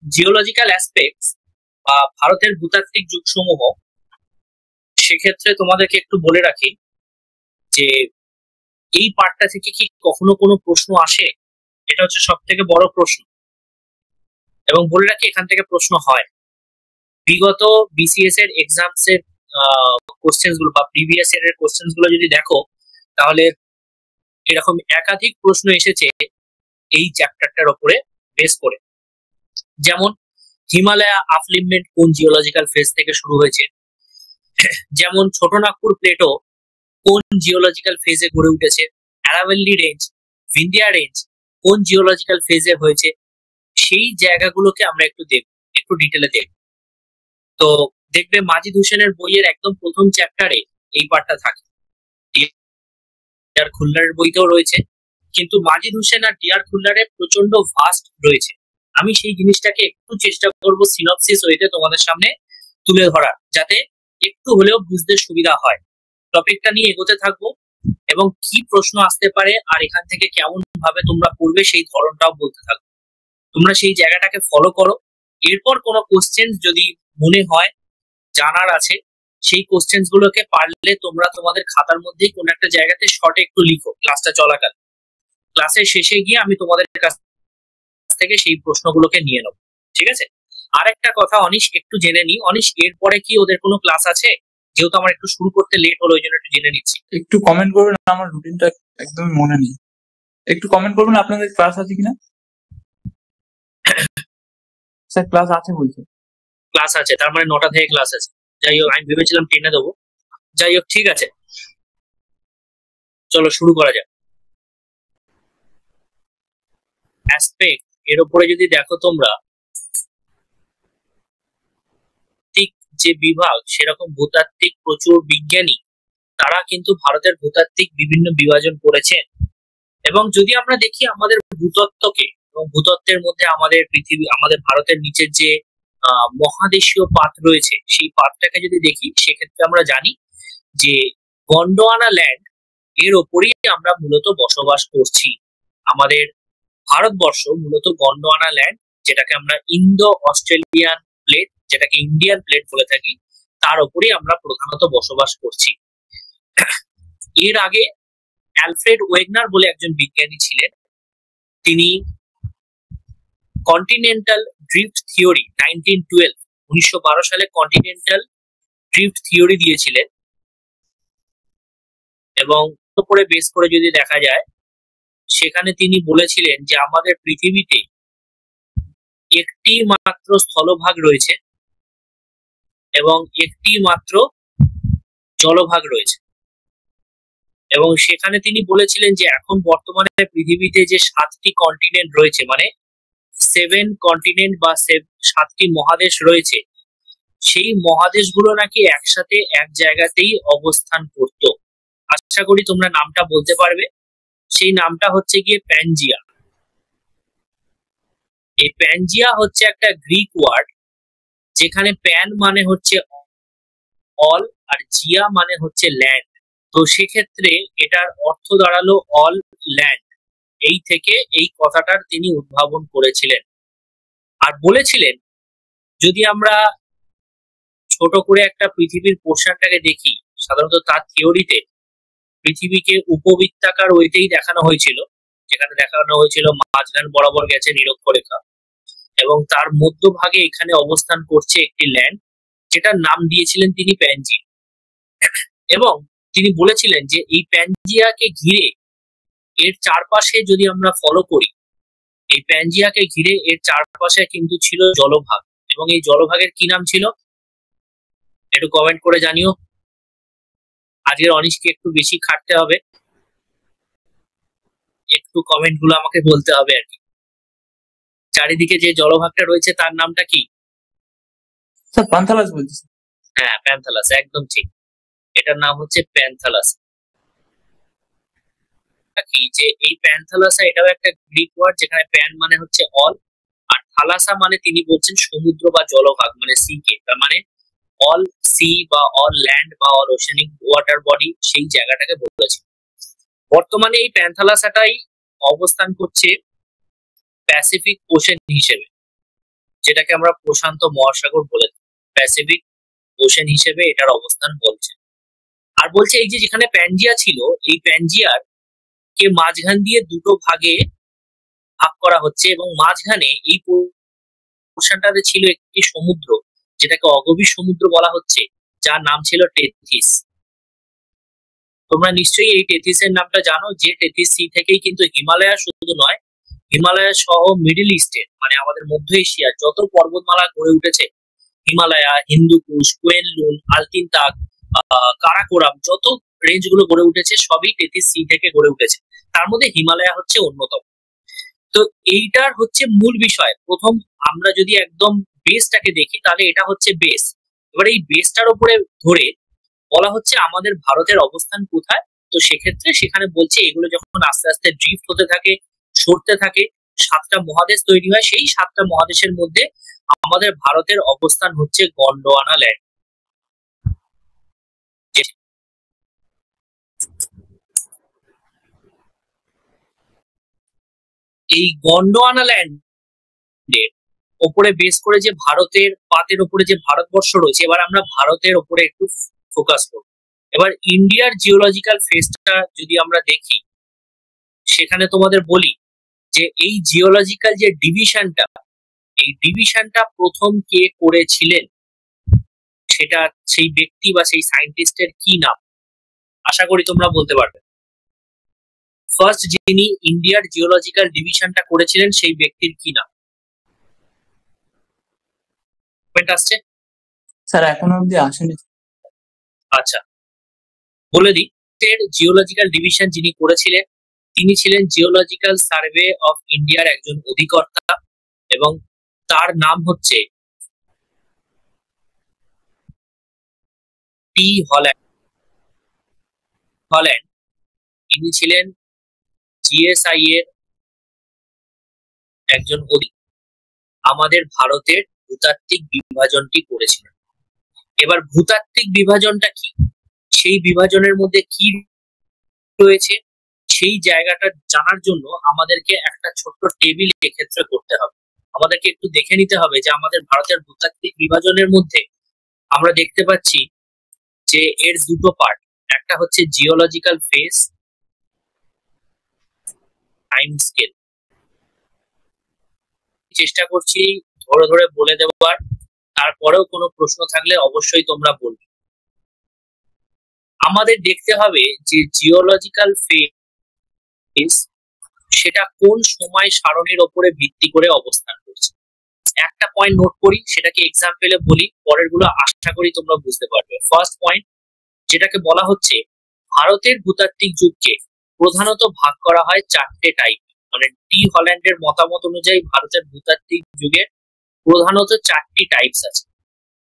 Geological aspects বা ভারতের ভূতাত্ত্বিক যুগসমূহ, সেক্ষেত্রে তোমাদেরকে একটু বলে রাখি যে এই পার্টটা থেকে কি কখনো কোনো প্রশ্ন আসে, এটা হচ্ছে সব থেকে বড় প্রশ্ন। এবং বলে রাখি এখান থেকে প্রশ্ন হয়। বিগত বিসিএস এর এক্সামস এর কোশ্চেন গুলো বা প্রিভিয়াস ইয়ার এর কোশ্চেন গুলো যদি দেখো, তাহলে এরকম একাধিক প্রশ্ন এসেছে এই চ্যাপ্টারটার উপরে বেস করে। যেমন হিমালয়া আপলিফমেন্ট কোন জিওলজিক্যাল ফেজ থেকে শুরু হয়েছে, যেমন ছোটনাগপুর প্লেটো কোন জিওলজিক্যাল ফেজে গড়ে উঠেছে, আরাভাল্লি রেঞ্জ, ভিন্ধিয়া রেঞ্জ কোন জিওলজিক্যাল ফেজে হয়েছে, সেই জায়গাগুলোকে আমরা একটু দেখব, একটু ডিটেলে দেখব। তো দেখবে মাজিদ হোসেনের বইয়ের একদম প্রথম চ্যাপ্টারে এই পার্টটা থাকে, ডিআর খুল্লারের বইতেও রয়েছে, কিন্তু মাজিদ হোসেন আর ডিআর খুল্লারের প্রচন্ড ভাস্ট রয়েছে। আমি সেই জিনিসটাকে একটু চেষ্টা করব সিনপসিস ওয়েতে তোমাদের সামনে তুলে ধরার, যাতে একটু হলেও বুঝতে সুবিধা হয়। টপিকটা নিয়ে এগোতে থাকবো এবং কি প্রশ্ন আসতে পারে আর এখান থেকে কেমন ভাবে তোমরা পড়বে সেই ধরনটাও বলতে থাকবো। তোমরা সেই জায়গাটাকে ফলো করো। এরপর কোনো কোশ্চেন যদি মনে হয় জানার আছে, সেই কোশ্চেন গুলোকে পারলে তোমরা তোমাদের খাতার মধ্যেই কোনো একটা জায়গাতে শর্টে একটু লিখো ক্লাসটা চলাকাল। ক্লাসের শেষে গিয়ে আমি তোমাদের কাছ থেকে সেই প্রশ্নগুলোকে নিয়ে নেবো, ঠিক আছে? আর একটা কথা অনিশ, একটু জেনে নি, অনিশ এরপরে কি ওদের কোনো ক্লাস আছে? যেহেতু আমার একটু শুরু করতে লেট হলো, ওই জন্য একটু জেনে নিচ্ছি। একটু কমেন্ট করবেন, আমার রুটিনটা একদমই মনে নেই। একটু কমেন্ট করবেন আপনাদের ক্লাস আছে কিনা। স্যার ক্লাস আছে বলছে। ক্লাস আছে, তার মানে 9টা থেকে ক্লাস আছে। যাই হোক, আমি ভেবেছিলাম 10-এ দেবো। যাই হোক, ঠিক আছে, চলো শুরু করা যাক। অ্যাসপেক্ট এর উপরে যদি দেখো তোমরা, যে বিভাগ সেরকম ভূতাত্ত্বিক প্রচুর বিজ্ঞানী তারা কিন্তু ভারতের ভূতাত্ত্বিক বিভিন্ন বিভাজন করেছেন। এবং যদি আমরা দেখি আমাদের ভূতত্ত্বকে, এবং ভূতত্ত্বের মধ্যে আমাদের পৃথিবী, আমাদের ভারতের নিচের যে মহাদেশীয় পাত রয়েছে, সেই পাতটাকে যদি দেখি, সেক্ষেত্রে আমরা জানি যে গন্ডোয়ানা ল্যান্ড এর ওপরেই আমরা মূলত বসবাস করছি। আমাদের ভারতবর্ষ মূলত গন্ডোয়ানা ল্যান্ড, যেটাকে আমরা ইন্দো অস্ট্রেলিয়ান প্লেট, যেটাকে ইন্ডিয়ান প্লেট বলে থাকি, তার উপরেই আমরা প্রধানত বসবাস করছি। এর আগে অ্যালফ্রেড ওয়েগনার বলে একজন বিজ্ঞানী ছিলেন, তিনি কন্টিনেন্টাল ড্রিফট থিওরি 1912 সালে কন্টিনেন্টাল ড্রিফট থিওরি দিয়েছিলেন। এবং উপরে বেস করে যদি দেখা যায়, সেখানে তিনি বলেছিলেন যে আমাদের পৃথিবীতে একটি মাত্র স্থলভাগ রয়েছে এবং একটি মাত্র জলভাগ রয়েছে। এবং সেখানে তিনি বলেছিলেন যে এখন বর্তমানে পৃথিবীতে যে 7টি কন্টিনেন্ট রয়েছে, মানে 7 কন্টিনেন্ট বা 7টি মহাদেশ রয়েছে, সেই মহাদেশগুলো নাকি একসাথে এক জায়গাতেই অবস্থান করত। আশা করি তোমরা নামটা বলতে পারবে। সেই নামটা হচ্ছে গিয়ে প্যানজিয়া। এই প্যানজিয়া হচ্ছে একটা গ্রিক ওয়ার্ড, যেখানে প্যান মানে হচ্ছে অল আর জিয়া মানে হচ্ছে ল্যান্ড। তো সেক্ষেত্রে এটার অর্থ দাঁড়ালো অল ল্যান্ড। এই থেকে এই কথাটার তিনি উদ্ভাবন করেছিলেন। আর বলেছিলেন যদি আমরা ছোট করে একটা পৃথিবীর পোর্শনটাকে দেখি, সাধারণত তার থিওরিতে পৃথিবীকে উপবৃত্তাকার ওইতেই দেখানো হয়েছিল, যেখানে দেখানো হয়েছিল মাঝখান বরাবর গেছে নিরক্ষরেখা, এবং তার মধ্যভাগে এখানে অবস্থান করছে একটি ল্যান্ড, যেটার নাম দিয়েছিলেন তিনি প্যানজিয়া। এবং তিনি বলেছিলেন যে এই প্যানজিয়াকে ঘিরে এর চারপাশে যদি আমরা ফলো করি, এই প্যানজিয়াকে ঘিরে এর চারপাশে কিন্তু ছিল জলভাগ। এবং এই জলভাগের কি নাম ছিল একটু কমেন্ট করে জানিও। আজকের অনিশকে একটু বেশি খাটতে হবে, একটু কমেন্ট গুলো আমাকে বলতে হবে আর কি। চারিদিকে যে জলভাগটা রয়েছে তার নামটা কি? স্যার প্যান্থালাস বলছি। হ্যাঁ, প্যান্থালাস, একদম ঠিক। এটার নাম হচ্ছে প্যান্থালাস। কি যে এই প্যান্থালাসা, এটাও একটা গ্রিক ওয়ার্ড, যেখানে প্যান মানে হচ্ছে অল, আর থালাসা মানে তিনি বলছেন সমুদ্র বা জলভাগ, মানে সি কে, তার মানে অল সি বা অল ল্যান্ড বা অল ওশেনিক ওয়াটার বডি, সেই জায়গাটাকে বলেছে। বর্তমানে এই প্যান্থালাসাটাই অবস্থান করছে প্যাসিফিক ওশেন হিসেবে। যেটাকে আমরা প্রশান্ত মহাসাগর বলে থাকি। প্যাসিফিক ওশেন হিসেবে এটার অবস্থান বলছে। আর বলছে এই যে যেখানে প্যানজিয়া ছিল, এই প্যানজিয়ার কে মাঝখান দিয়ে দুটো ভাগে ভাগ করা হচ্ছে, এবং মাঝখানে এই পোর্শনটাতে ছিল একটি সমুদ্র, যেটাকে অগভীর সমুদ্র বলা হচ্ছে, যার নাম ছিল টেথিস। তোমরা নিশ্চয়ই এই টেথিসের নামটা জানো, যে টেথিস সি থেকেই কিন্তু হিমালয় শুধু নয়, হিমালয় সহ মিডল ইস্টের মানে আমাদের মধ্য এশিয়ার যত পর্বতমালা গড়ে উঠেছে, হিমালয়া, হিন্দুকুশ, কুয়েনলুন, আলতিনতাক, কারাকোরাম, যত রেঞ্জ গুলো গড়ে উঠেছে সবই টেথিস সি থেকে গড়ে উঠেছে। তার মধ্যে হিমালয়া হচ্ছে অন্যতম। তো এইটার হচ্ছে মূল বিষয়। প্রথম আমরা যদি একদম বেসটাকে দেখি, তাহলে এটা হচ্ছে বেস। এবার এই বেসটার উপরে ধরে বলা হচ্ছে আমাদের ভারতের অবস্থান কোথায়। তো সেক্ষেত্রে সেখানে বলছে এগুলো যখন আস্তে আস্তে ড্রিফট হতে থাকে, সরতে থাকে, 7টা মহাদেশ তৈরি হয়। সেই 7টা মহাদেশের মধ্যে আমাদের ভারতের অবস্থান হচ্ছে গন্ডোয়ানা ল্যান্ড। এই গন্ডোয়ানা ল্যান্ডের ওপরে বেস করে যে ভারতের পাতের ওপরে যে ভারতবর্ষ রয়েছে, এবার আমরা ভারতের ওপরে একটু ফোকাস করব। এবার ইন্ডিয়ার জিওলজিক্যাল ফেসটা যদি আমরা দেখি, সেখানে তোমাদের বলি যে এই জিওলজিক্যাল যে ডিভিশনটা, এই ডিভিশনটা প্রথম কে করেছিলেন, সেটা সেই ব্যক্তি বা সেই সায়েন্টিস্টের কি নাম, আশা করি তোমরা বলতে পারবে। ফার্স্ট যিনি ইন্ডিয়ার জিওলজিক্যাল ডিভিশনটা করেছিলেন সেই ব্যক্তির কি নাম? কমেন্ট আসছে? স্যার এখনো অব্দি আসেনি। আচ্ছা, বলে দিই, জিওলজিক্যাল ডিভিশন যিনি করেছিলেন তিনি ছিলেন জিওলজিক্যাল সার্ভে অফ ইন্ডিয়ার একজন অধিকর্তা, এবং তার নাম হচ্ছে টি হল্যান্ড। হল্যান্ড তিনি ছিলেন জিএসআই এর একজন আমাদের ভারতের ভূতাত্ত্বিক বিভাজনটি করেছিলেন। এবার ভূতাত্ত্বিক বিভাজনটা কি, সেই বিভাজনের মধ্যে কি রয়েছে, সেই জায়গাটা জানার জন্য আমাদেরকে একটা ছোট্ট টেবিল এক্ষেত্রে করতে হবে। আমাদেরকে একটু দেখে নিতে হবে যে আমাদের ভারতের ভূতাত্ত্বিক বিভাজনের মধ্যে আমরা দেখতে পাচ্ছি যে এর দুটো পার্ট, একটা হচ্ছে জিওলজিক্যাল ফেস, টাইম স্কেল। চেষ্টা করছি ধরে ধরে বলে দেওয়ার, তারপরেও কোনো প্রশ্ন থাকলে অবশ্যই তোমরা বলবে। আমাদের দেখতে হবে যে জিওলজিক্যাল ফেস সেটা কোন সময় সারণীর ওপরে ভিত্তি করে অবস্থান করছে। একটা পয়েন্ট নোট করি, সেটাকে এক্সাম্পলে বলি, পরের গুলো আশা করি তোমরা বুঝতে পারবে। ফার্স্ট পয়েন্ট, যেটাকে বলা হচ্ছে ভারতের ভূতাত্ত্বিক যুগকে প্রধানত ভাগ করা হয় 4টে টাইপ। মানে টি হল্যান্ডের মতামত অনুযায়ী ভারতের ভূতাত্ত্বিক যুগের প্রধানত 4টি টাইপস আছে।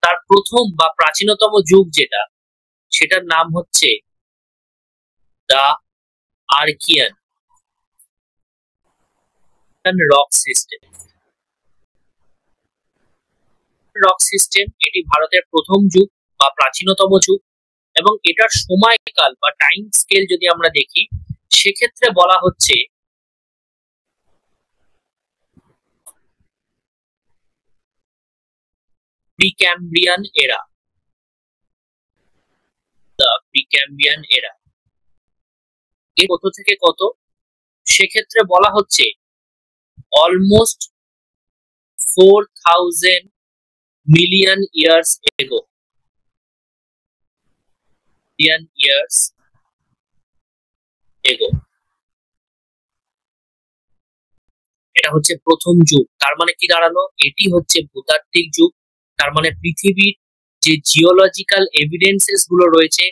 তার প্রথম বা প্রাচীনতম যুগ যেটা, সেটার নাম হচ্ছে the Archaean rock system. Rock system এটি ভারতের প্রথম যুগ বা প্রাচীনতম যুগ, এবং এটার সময়কাল বা টাইম স্কেল যদি আমরা দেখি, সেক্ষেত্রে বলা হচ্ছে প্রিক্যাম্ব্রিয়ান এরা। দ্য প্রিক্যাম্ব্রিয়ান এরা এর কত থেকে কত, সেক্ষেত্রে বলা হচ্ছে almost 4000 million years ago. Million years ago, এটা হচ্ছে প্রথম যুগ। তার মানে কি দাঁড়ালো, এটি হচ্ছে ভূতাত্ত্বিক যুগ। তার মানে পৃথিবীর যে জিওলজিক্যাল এভিডেন্সেস গুলো রয়েছে,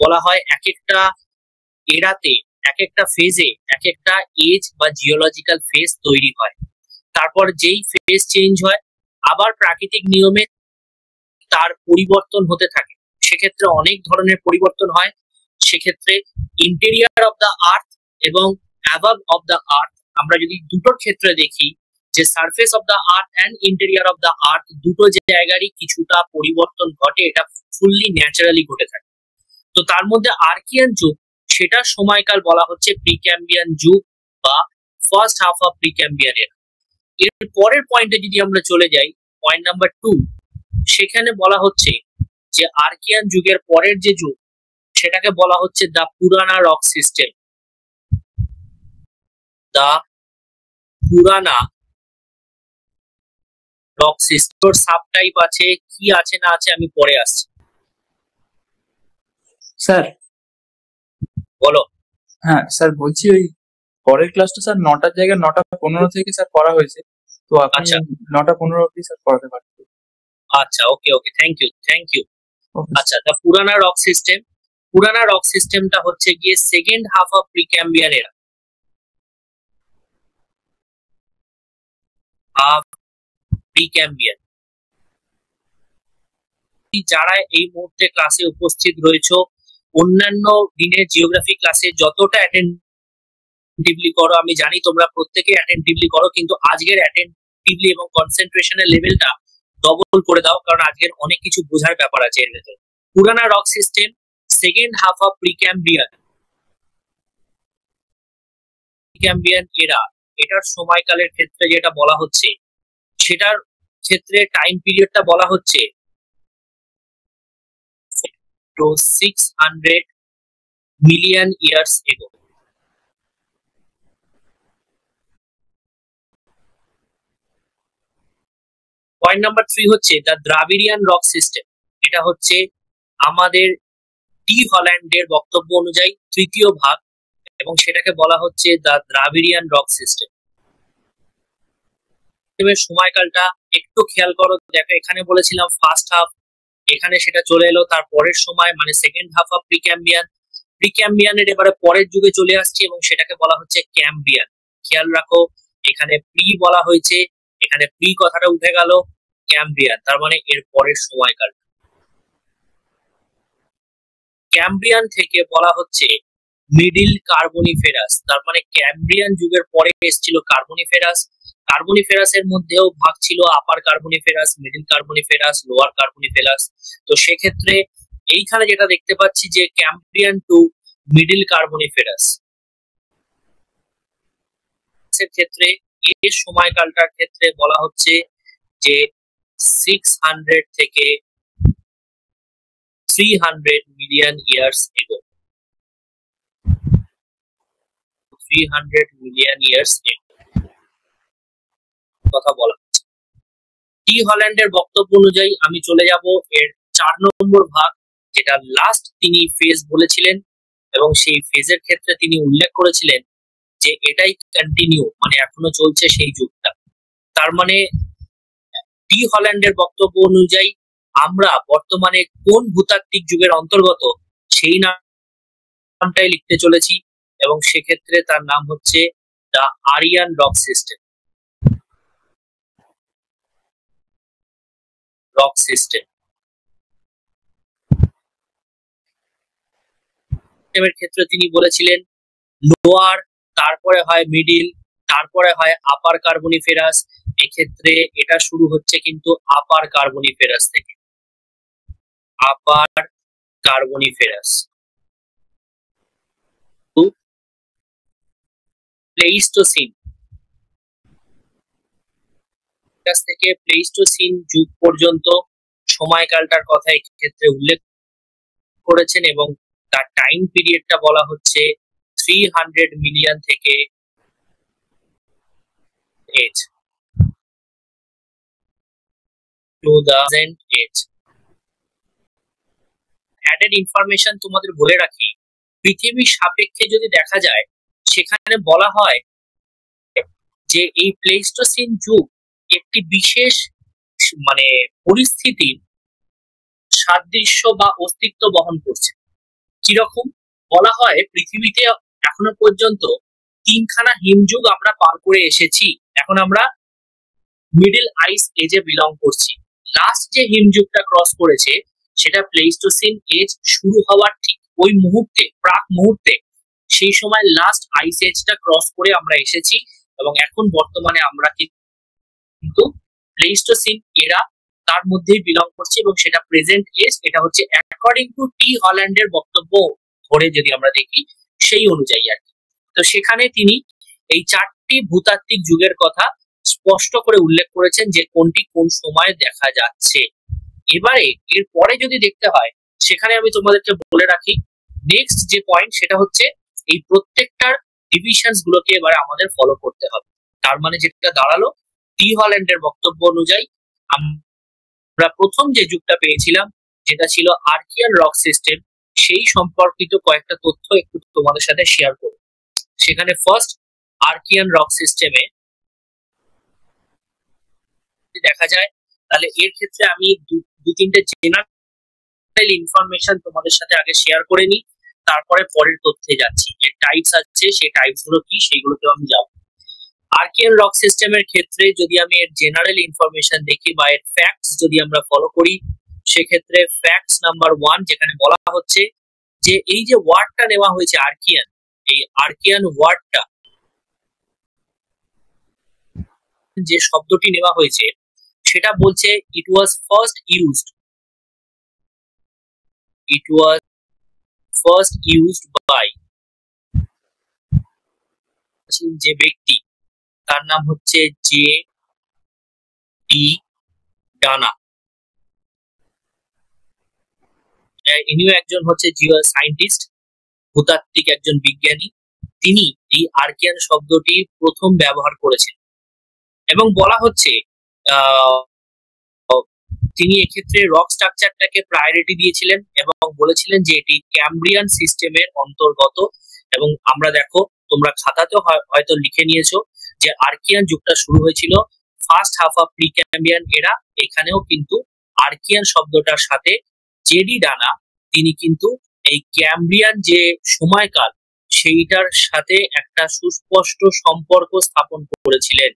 বলা হয় এক একটা এরাতে, এক একটা ফেজে এক একটা এজ বা জিওলজিক্যাল ফেজ তৈরি হয়। তারপর যেই ফেজ চেঞ্জ হয়, আবার প্রাকৃতিক নিয়মে তার পরিবর্তন হতে থাকে। সেক্ষেত্রে অনেক ধরনের পরিবর্তন হয়। সেক্ষেত্রে ইন্টেরিয়ার অফ দ্য আর্থ এবং অ্যাবাভ অফ দ্য আর্থ, আমরা যদি দুটোর ক্ষেত্রে দেখি যে surface of the earth and interior of the earth, দুটো জায়গারই কিছুটা পরিবর্তন ঘটে, এটা ফুললি ন্যাচারালি ঘটে থাকে। তো তার মধ্যে আর্কিয়ান যুগ, সেটার সময়কাল বলা হচ্ছে প্রিক্যাম্বিয়ান যুগ বা ফার্স্ট হাফ অফ প্রিক্যাম্বিয়ান এরা। এর পরের পয়েন্টে যদি আমরা চলে যাই, পয়েন্ট নাম্বার 2, সেখানে বলা হচ্ছে যে আর্কিয়ান যুগের পরের যে যুগ সেটাকে বলা হচ্ছে দা পুরানা রক সিস্টেম। দা পুরানা রক সিস্টেম সাব টাইপ আছে, কি আছে না আছে আমি পরে আসছি। স্যার বলো। হ্যাঁ স্যার, বলছি ওই পরের ক্লাসটা স্যার 9টার জায়গায় 9:15 থেকে স্যার করা হয়েছে, তো আপনি আচ্ছা 9:15 অবধি স্যার পড়াতে পারবেন। আচ্ছা, ওকে ওকে, থ্যাংক ইউ। আচ্ছা, দা পুরানা রক সিস্টেম। পুরানা রক সিস্টেমটা হচ্ছে গিয়ে সেকেন্ড হাফ অফ প্রিক্যাম্বিয়ান এরা। হাফ প্রিক্যাম্বিয়ান। যারা এই মুহূর্তে ক্লাসে উপস্থিত রয়েছে, অন্যান্য দিনের জিওগ্রাফি ক্লাসে যতটা অ্যাটেন্টিভলি করো, আমি জানি তোমরা প্রত্যেকে অ্যাটেন্টিভলি করো, কিন্তু আজকের অ্যাটেন্টিভলি এবং কনসেন্ট্রেশনের লেভেলটা ডবল করে দাও, কারণ আজকের অনেক কিছু বোঝার ব্যাপার আছে এর ভেতরে। পুরানা rock system, second half of Precambrian এরা, এটার সময়কালের ক্ষেত্রে যেটা বলা হচ্ছে, সেটার ক্ষেত্রে টাইম পিরিয়ডটা বলা হচ্ছে to 600 million years ago. Point number 3 হচ্ছে দ্য দ্রাবিড়িয়ান রক সিস্টেম। এটা হচ্ছে আমাদের ডি হল্যান্ডের বক্তব্য অনুযায়ী তৃতীয় ভাগ, এবং সেটাকে বলা হচ্ছে দ্য দ্রাবিড়িয়ান রক সিস্টেম। সময়কালটা একটু খেয়াল করো, দেখো এখানে বলেছিলাম ফার্স্ট হাফ, এখানে সেটা চলে এলো তার পরের সময়, মানে সেকেন্ড হাফ অফ প্রিক্যাম্বিয়ানের এবারে পরের যুগে চলে আসছে, এবং সেটাকে বলা হচ্ছে ক্যাম্বিয়ান। খেয়াল রাখো, এখানে প্রি বলা হয়েছে, এখানে প্রি কথাটা উঠে গেল, ক্যাম্বিয়ান তার মানে এর পরের সময়কাল। ক্যাম্ব্রিয়ান থেকে বলা হচ্ছে মিডিল কার্বনিফেরাস, তার মানে ক্যাম্ব্রিয়ান যুগের পরে এসেছিল কার্বনিফেরাস। কার্বনিফেরাসের মধ্যেও ভাগ ছিল upper Carboniferous, middle Carboniferous, lower Carboniferous. তো সেক্ষেত্রে এইখানে যেটা দেখতে পাচ্ছি যে ক্যাম্ব্রিয়ান টু মিডিল কার্বনিফেরাস এর ক্ষেত্রে এর সময়কালটার ক্ষেত্রে বলা হচ্ছে যে 600 থেকে 300 million years ago. 300 million years ago কথা বলা হচ্ছে। টি হল্যান্ডের বক্তব্য অনুযায়ী আমি চলে যাব এর 4 নম্বর ভাগ, যেটা লাস্ট তিনি ফেজ বলেছিলেন, এবং সেই ফেজের ক্ষেত্রে তিনি উল্লেখ করেছিলেন যে এটাই কন্টিনিউ, মানে এখনো চলছে সেই যুগটা। তার মানে টি হল্যান্ডের বক্তব্য অনুযায়ী আমরা বর্তমানে কোন ভূতাত্ত্বিক যুগের অন্তর্গত সেই নামটাই লিখতে চলেছি, এবং সেক্ষেত্রে তার নাম হচ্ছে the Aryan rock system. Rock system এর ক্ষেত্রে তিনি বলেছিলেন লোয়ার, তারপরে হয় মিডিল, তারপরে হয় আপার কার্বনিফেরাস। এক্ষেত্রে এটা শুরু হচ্ছে কিন্তু আপার কার্বনিফেরাস থেকে। আপার কার্বনিফেরাস টু প্লেইস্টোসিন, থেকে প্লেইস্টোসিন যুগ পর্যন্ত সময়কালটার কথা এক্ষেত্রে উল্লেখ করেছেন, এবং তার টাইম পিরিয়ডটা বলা হচ্ছে 300 মিলিয়ন থেকে 2000 এজ। অ্যাডেড ইনফরমেশন তোমাদের বলে রাখি, পৃথিবীর সাপেক্ষে যদি দেখা যায়, সেখানে বলা হয় যে এই প্লেইস্টোসিন যুগ একটি বিশেষ মানে পরিস্থিতির সাদৃশ্য বা অস্তিত্ব বহন করছে। কিরকম বলা হয়, পৃথিবীতে এখনো পর্যন্ত 3খানা হিমযুগ আমরা পার করে এসেছি, এখন আমরা মিডল আইস এজে বিলং করছি। লাস্ট যে হিমযুগটা ক্রস করেছে সেটা প্লেইস্টোসিন এজ শুরু হওয়ার ঠিক ওই মুহূর্তে, প্রাক মুহূর্তে, সেই সময় লাস্ট আইস এজটা ক্রস করে আমরা এসেছি, এবং এখন বর্তমানে আমরা কিন্তু প্লেইস্টোসিন এরা তার মধ্যেই বিলং করছে, এবং সেটা প্রেজেন্ট এজ। এটা হচ্ছে অ্যাকর্ডিং টু টি হল্যান্ডের বক্তব্য ধরে যদি আমরা দেখি সেই অনুযায়ী আর কি। তো সেখানে তিনি এই 4টি ভূতাত্ত্বিক যুগের কথা স্পষ্ট করে উল্লেখ করেছেন যে কোনটি কোন সময়ে দেখা যাচ্ছে। এবারে এর পরে যদি দেখতে হয়, সেখানে আমি তোমাদেরকে বলে রাখি নেক্সট যে পয়েন্ট সেটা হচ্ছে এই প্রত্যেকটার ডিভিশনস গুলোকে এবারে আমাদের ফলো করতে হবে। তার মানে যেটা দাঁড়ালো, ডি হল্যান্ডের বক্তব্য অনুযায়ী আমরা প্রথম যে যুগটা পেয়েছিলাম যেটা ছিল আর্কিয়ান রক সিস্টেম, সেই সম্পর্কিত কয়েকটা তথ্য একটু তোমাদের সাথে শেয়ার করব। সেখানে ফার্স্ট আর্কিয়ান রক সিস্টেমে দেখা যায়, তাহলে এর ক্ষেত্রে আমি দু তিনটে জেনারেল ইনফরমেশন তোমাদের সাথে আগে শেয়ার করে নিই, তারপরে পরের তথ্যে যাচ্ছি। যে টাইপস আছে সেই টাইপস গুলো কি সেইগুলোতে আমি যাব। আর্কিয়ান রক সিস্টেমের ক্ষেত্রে যদি আমি এর জেনারেল ইনফরমেশন দেখি বা এর ফ্যাক্টস যদি আমরা ফলো করি, সেক্ষেত্রে ফ্যাক্টস নাম্বার 1 যেখানে বলা হচ্ছে যে এই যে ওয়ার্ডটা নেওয়া হয়েছে আর্কিয়ান, এই আর্কিয়ান ওয়ার্ডটা, যে শব্দটি নেওয়া হয়েছে সেটা বলছে ইট ওয়াজ ফার্স্ট ইউজড বাই যে ব্যক্তি, তার নাম হচ্ছে জে ডি ডানা। ইনিও একজন হচ্ছে জিও সায়েন্টিস্ট, ভূতাত্ত্বিক একজন বিজ্ঞানী। তিনি এই আর্কিয়ান শব্দটি প্রথম ব্যবহার করেছেন এবং বলা হচ্ছে তিনি এক্ষেত্রে রক স্ট্রাকচারটাকে প্রায়োরিটি দিয়েছিলেন এবং বলেছিলেন যে এটি ক্যাম্ব্রিয়ান সিস্টেমের অন্তর্গত। এবং আমরা দেখো, তোমরা খাতাতেও হয়তো লিখে নিয়েছো যে আর্কিয়ান যুগটা শুরু হয়েছিল first half of pre Cambrian এরা। এখানেও কিন্তু আর্কিয়ান শব্দটার সাথে জেডি ডানা তিনি কিন্তু এই ক্যাম্ব্রিয়ান যে সময়কাল সেইটার সাথে একটা সুস্পষ্ট সম্পর্ক স্থাপন করেছিলেন।